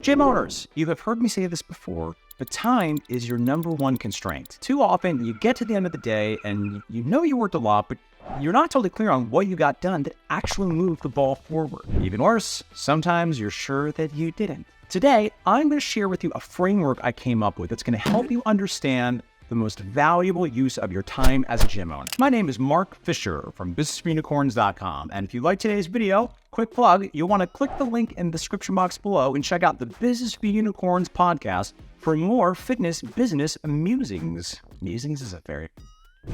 Gym owners, you have heard me say this before, but time is your number one constraint. Too often, you get to the end of the day and you know you worked a lot, but you're not totally clear on what you got done that actually moved the ball forward. Even worse, sometimes you're sure that you didn't. Today, I'm going to share with you a framework I came up with that's going to help you understand the most valuable use of your time as a gym owner. My name is Mark Fisher from businessforunicorns.com. And if you like today's video, quick plug, you'll want to click the link in the description box below and check out the Business for Unicorns podcast for more fitness business musings. Musings is a very...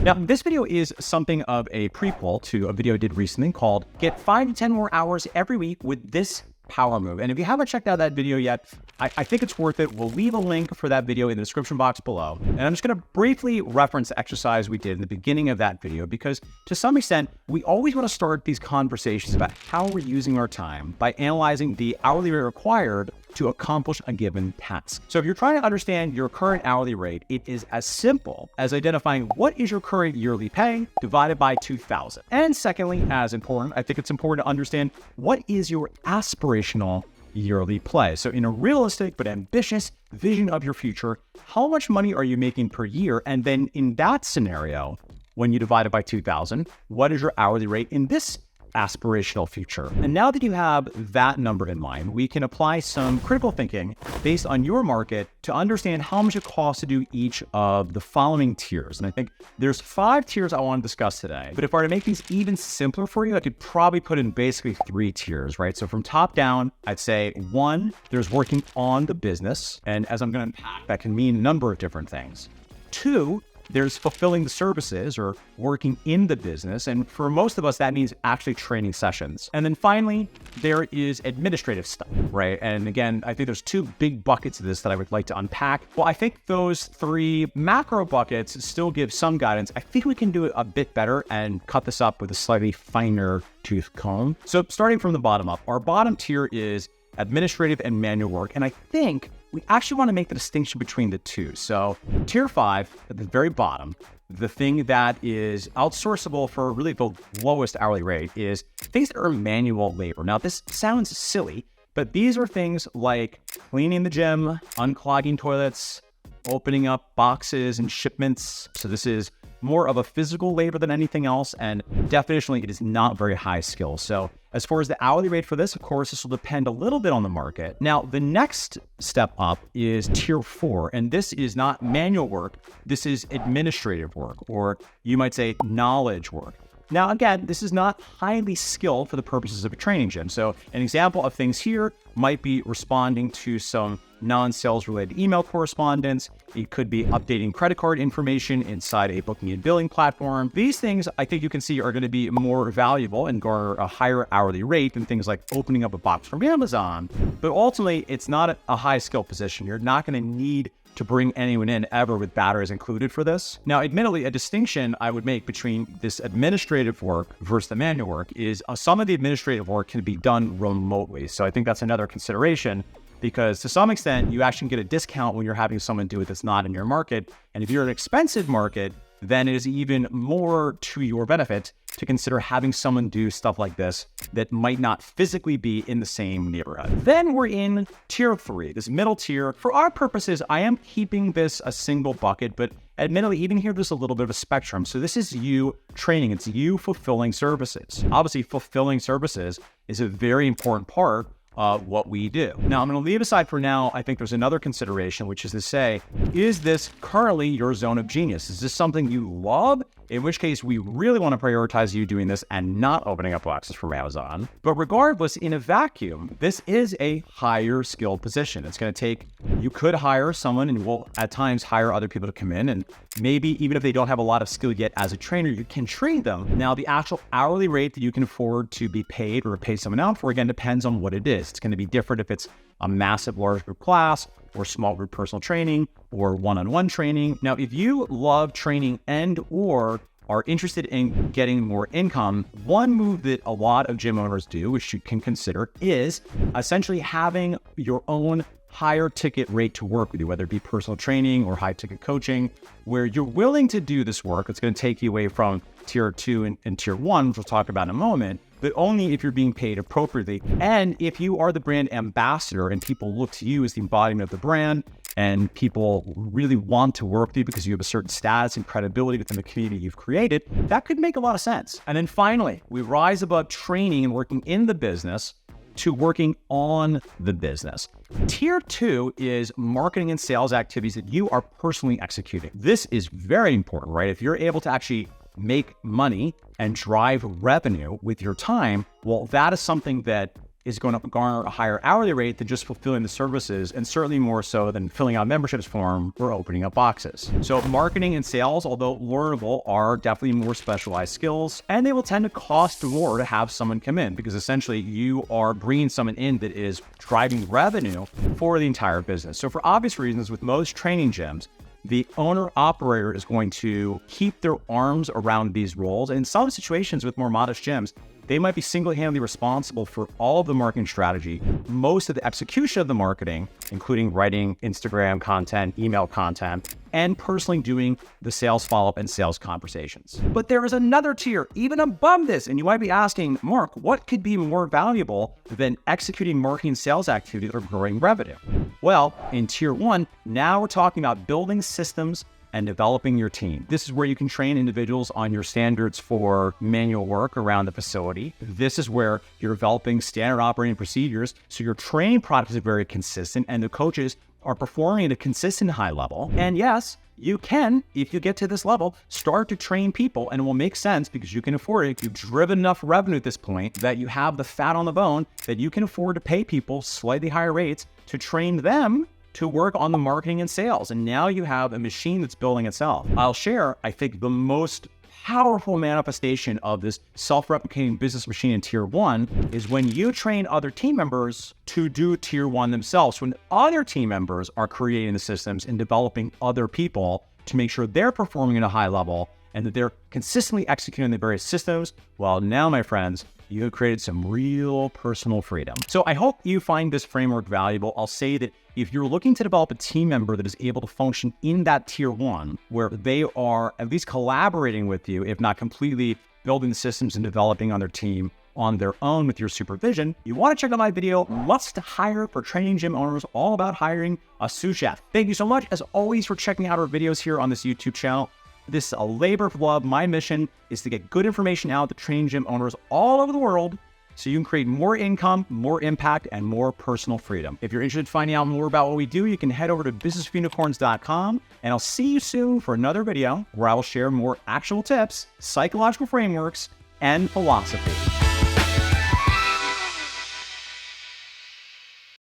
Now, this video is something of a prequel to a video I did recently called Get 5 to 10 More Hours Every Week with This Power Move. And if you haven't checked out that video yet, I think it's worth it. We'll leave a link for that video in the description box below. And I'm just going to briefly reference the exercise we did in the beginning of that video, because to some extent, we always want to start these conversations about how we're using our time by analyzing the hourly rate required to accomplish a given task. So if you're trying to understand your current hourly rate, it is as simple as identifying what is your current yearly pay divided by 2,000. And secondly, as important, I think it's important to understand what is your aspirational yearly play. So in a realistic but ambitious vision of your future, how much money are you making per year? And then in that scenario, when you divide it by 2,000, what is your hourly rate in this aspirational future? And now that you have that number in mind, we can apply some critical thinking based on your market to understand how much it costs to do each of the following tiers. And I think there's 5 tiers I want to discuss today. But if I were to make these even simpler for you, I could probably put in basically 3 tiers, right? So from top down, I'd say 1, there's working on the business. And as I'm going to unpack, that can mean a number of different things. 2, there's fulfilling the services or working in the business. And for most of us, that means actually training sessions. And then finally, there is administrative stuff, right? And again, I think there's 2 big buckets of this that I would like to unpack. Well, I think those 3 macro buckets still give some guidance. I think we can do it a bit better and cut this up with a slightly finer tooth comb. So starting from the bottom up, our bottom tier is administrative and manual work. And I think we actually want to make the distinction between the 2. So tier 5 at the very bottom, the thing that is outsourceable for really the lowest hourly rate is things that are manual labor. Now, this sounds silly, but these are things like cleaning the gym, unclogging toilets, opening up boxes and shipments. So this is more of a physical labor than anything else, and definitionally, it is not very high skill. So as far as the hourly rate for this, of course, this will depend a little bit on the market. Now, the next step up is tier 4, and this is not manual work. This is administrative work, or you might say knowledge work. Now, again, this is not highly skilled for the purposes of a training gym. So an example of things here might be responding to some non-sales related email correspondence. It could be updating credit card information inside a booking and billing platform. These things, I think you can see, are going to be more valuable and garner a higher hourly rate than things like opening up a box from Amazon. But ultimately, it's not a high skill position. You're not going to need to bring anyone in ever with batteries included for this. Now, admittedly, a distinction I would make between this administrative work versus the manual work is some of the administrative work can be done remotely. So I think that's another consideration, because to some extent, you actually get a discount when you're having someone do it that's not in your market. And if you're an expensive market, then it is even more to your benefit to consider having someone do stuff like this that might not physically be in the same neighborhood. Then we're in tier 3, this middle tier. For our purposes, I am keeping this a single bucket, but admittedly, even here, there's a little bit of a spectrum. So this is you training, it's you fulfilling services. Obviously, fulfilling services is a very important part of what we do. Now, I'm going to leave aside for now, I think there's another consideration, which is to say, is this currently your zone of genius? Is this something you love? In which case, we really want to prioritize you doing this and not opening up boxes from Amazon. But regardless, in a vacuum, this is a higher skilled position. It's going to take, you could hire someone and will at times hire other people to come in. And maybe even if they don't have a lot of skill yet as a trainer, you can train them. Now, the actual hourly rate that you can afford to be paid or pay someone out for, again, depends on what it is. It's going to be different if it's a massive large group class or small group personal training or one-on-one training. Now, if you love training and or are interested in getting more income, one move that a lot of gym owners do, which you can consider, is essentially having your own higher ticket rate to work with you, whether it be personal training or high ticket coaching, where you're willing to do this work. It's going to take you away from tier 2 and tier 1, which we'll talk about in a moment, but only if you're being paid appropriately. And if you are the brand ambassador and people look to you as the embodiment of the brand, and people really want to work with you because you have a certain status and credibility within the community you've created, that could make a lot of sense. And then finally, we rise above training and working in the business to working on the business. Tier 2 is marketing and sales activities that you are personally executing. This is very important, right? If you're able to actually make money and drive revenue with your time, well, that is something that is going to garner a higher hourly rate than just fulfilling the services, and certainly more so than filling out memberships form or opening up boxes. So marketing and sales, although learnable, are definitely more specialized skills, and they will tend to cost more to have someone come in, because essentially you are bringing someone in that is driving revenue for the entire business. So for obvious reasons, with most training gyms, the owner-operator is going to keep their arms around these roles. And in some situations with more modest gyms, they might be single-handedly responsible for all of the marketing strategy, most of the execution of the marketing, including writing Instagram content, email content, and personally doing the sales follow-up and sales conversations. But there is another tier, even above this, and you might be asking, Mark, what could be more valuable than executing marketing and sales activities or growing revenue? Well, in tier 1, now we're talking about building systems and developing your team. This is where you can train individuals on your standards for manual work around the facility. This is where you're developing standard operating procedures, so your training product is very consistent and the coaches are performing at a consistent high level. And yes, you can, if you get to this level, start to train people, and it will make sense because you can afford it. You've driven enough revenue at this point that you have the fat on the bone that you can afford to pay people slightly higher rates to train them to work on the marketing and sales. And now you have a machine that's building itself. I'll share, I think, the most powerful manifestation of this self-replicating business machine in tier 1 is when you train other team members to do tier 1 themselves. When other team members are creating the systems and developing other people to make sure they're performing at a high level and that they're consistently executing the various systems, well, now, my friends, you have created some real personal freedom. So I hope you find this framework valuable. I'll say that if you're looking to develop a team member that is able to function in that tier 1, where they are at least collaborating with you, if not completely building the systems and developing on their team on their own with your supervision, you want to check out my video, Must Hire for Training Gym Owners, all about hiring a sous chef. Thank you so much, as always, for checking out our videos here on this YouTube channel. This is a labor of love. My mission is to get good information out to training gym owners all over the world so you can create more income, more impact, and more personal freedom. If you're interested in finding out more about what we do, you can head over to businessofunicorns.com, and I'll see you soon for another video where I will share more actual tips, psychological frameworks, and philosophy.